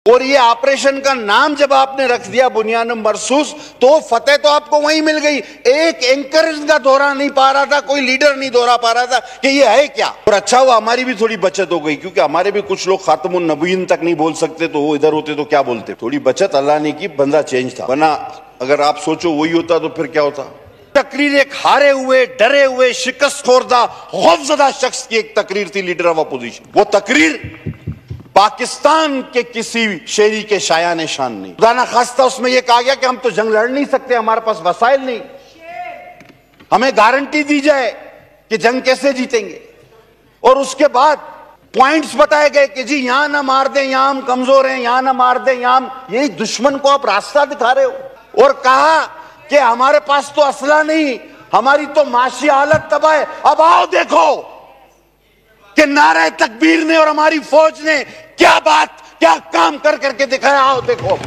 और ये ऑपरेशन का नाम जब आपने रख दिया बुनियान मरसूस, तो फतेह तो आपको वहीं मिल गई। एक एंकर इनका दोहरा नहीं पा रहा था, कोई लीडर नहीं दोहरा पा रहा था कि ये है क्या। और अच्छा हुआ हमारी भी थोड़ी बचत हो गई, क्योंकि हमारे भी कुछ लोग खातमुन नबीयीन तक नहीं बोल सकते, तो वो इधर होते तो क्या बोलते। थोड़ी बचत अल्लाह ने की, बंदा चेंज था। वरना अगर आप सोचो वही होता तो फिर क्या होता। तकरीर एक हारे हुए, डरे हुए, शिकस्त खोरदा, खौफजदा शख्स की एक तकरीर थी, लीडर ऑफ अपोजिशन। वो तकरीर पाकिस्तान के किसी शेरी के शायान शान नहीं। खुदा ना खास्ता उसमें यह कहा गया कि हम तो जंग लड़ नहीं सकते, हमारे पास वसाइल नहीं, हमें गारंटी दी जाए कि जंग कैसे जीतेंगे। और उसके बाद पॉइंट्स बताए गए कि जी यहां ना मार दें, यहां हम कमजोर हैं, यहां ना मार दें, यहां यही दुश्मन को आप रास्ता दिखा रहे हो। और कहा कि हमारे पास तो असला नहीं, हमारी तो माशी हालत तबाह है। अब आओ देखो कि नारे तकबीर ने और हमारी फौज ने क्या बात, क्या काम कर करके दिखाया। आओ देखो।